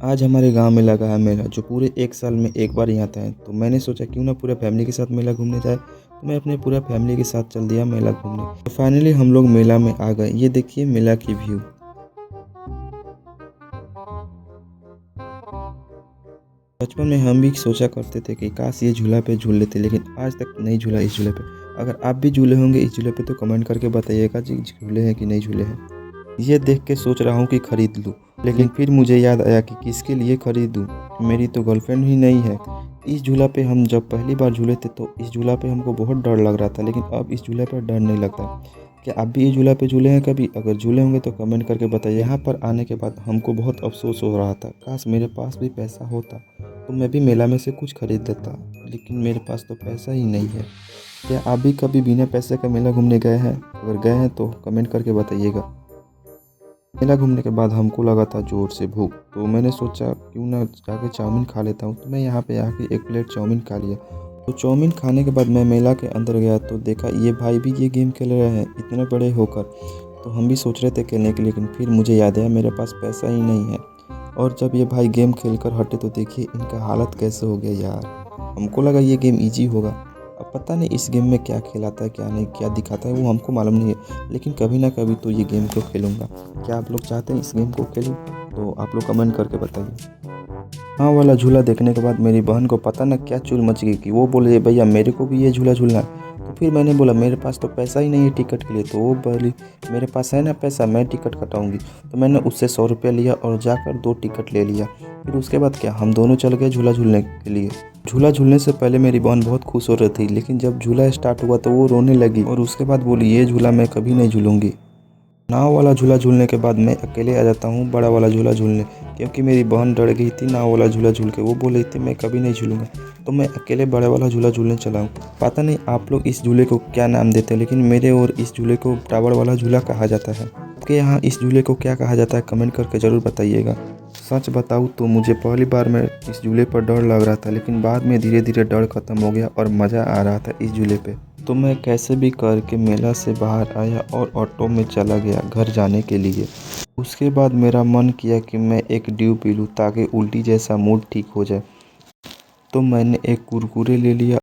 आज हमारे गांव में लगा है मेला जो पूरे एक साल में एक बार ही आता है। तो मैंने सोचा क्यों ना पूरा फैमिली के साथ मेला घूमने जाए। तो मैं अपने पूरा फैमिली के साथ चल दिया मेला घूमने। तो फाइनली हम लोग मेला में आ गए। ये देखिए मेला की व्यू। बचपन में हम भी सोचा करते थे कि काश ये झूला पे झूल लेते, लेकिन आज तक नहीं झूला इस झूले पे। अगर आप भी झूले होंगे इस झूले पे तो कमेंट करके बताइएगा जी, झूले हैं कि नहीं झूले हैं। ये देख के सोच रहा हूँ कि खरीद लूँ, लेकिन फिर मुझे याद आया कि किसके लिए खरीदूँ। मेरी तो गर्लफ्रेंड ही नहीं है। इस झूला पे हम जब पहली बार झूले थे तो इस झूला पे हमको बहुत डर लग रहा था, लेकिन अब इस झूले पर डर नहीं लगता। क्या आप भी इस झूला पे झूले हैं कभी? अगर झूले होंगे तो कमेंट करके बताइए। यहाँ पर आने के बाद हमको बहुत अफसोस हो रहा था, काश मेरे पास भी पैसा होता तो मैं भी मेला में से कुछ खरीद लेता, लेकिन मेरे पास तो पैसा ही नहीं है। क्या आप भी कभी बिना पैसे का मेला घूमने गए हैं? अगर गए हैं तो कमेंट करके बताइएगा। मेला घूमने के बाद हमको लगा था ज़ोर से भूख, तो मैंने सोचा क्यों ना जाके चाउमीन खा लेता हूँ। तो मैं यहाँ पे आके एक प्लेट चाउमीन खा लिया। तो चाउमीन खाने के बाद मैं मेला के अंदर गया तो देखा ये भाई भी ये गेम खेल रहे हैं इतने बड़े होकर। तो हम भी सोच रहे थे खेलने के लिए, लेकिन फिर मुझे याद आया मेरे पास पैसा ही नहीं है। और जब ये भाई गेम खेल कर हटे तो देखिए इनका हालत कैसे हो गया यार। हमको लगा ये गेम ईजी होगा। अब पता नहीं इस गेम में क्या खिलाता है क्या नहीं, क्या दिखाता है वो हमको मालूम नहीं है, लेकिन कभी ना कभी तो ये गेम को खेलूँगा। क्या आप लोग चाहते हैं इस गेम को खेलूँ? तो आप लोग कमेंट करके बताइए। हाँ वाला झूला देखने के बाद मेरी बहन को पता ना क्या चुल मच गई कि वो बोले भैया मेरे को भी ये झूला झूलना है। तो फिर मैंने बोला मेरे पास तो पैसा ही नहीं है टिकट के लिए। तो वो बोली मेरे पास है ना पैसा, मैं टिकट कटाऊंगी। तो मैंने उससे 100 रुपया लिया और जाकर 2 टिकट ले लिया। फिर उसके बाद क्या हम दोनों चल गए झूला झूलने के लिए। झूला झूलने से पहले मेरी बहन बहुत खुश हो रही थी, लेकिन जब झूला स्टार्ट हुआ तो वो रोने लगी और उसके बाद बोली ये झूला मैं कभी नहीं झूलूंगी। नाव वाला झूला झूलने के बाद मैं अकेले आ जाता हूँ बड़ा वाला झूला झूलने, क्योंकि मेरी बहन डर गई थी नाव वाला झूला झूल के। वो बोल रही थी मैं कभी नहीं झूलूंगा। तो मैं अकेले बड़ा वाला झूला झूलने चला हूँ। पता नहीं आप लोग इस झूले को क्या नाम देते हैं, लेकिन मेरे और इस झूले को टावर वाला झूला कहा जाता है। आपके यहाँ इस झूले को क्या कहा जाता है कमेंट करके ज़रूर बताइएगा। सच बताऊँ तो मुझे पहली बार में इस झूले पर डर लग रहा था, लेकिन बाद में धीरे धीरे डर खत्म हो गया और मज़ा आ रहा था इस झूले पे। तो मैं कैसे भी करके मेला से बाहर आया और ऑटो में चला गया घर जाने के लिए। उसके बाद मेरा मन किया कि मैं एक ड्यू पी लूँ ताकि उल्टी जैसा मूड ठीक हो जाए। तो मैंने एक कुरकुरे ले लिया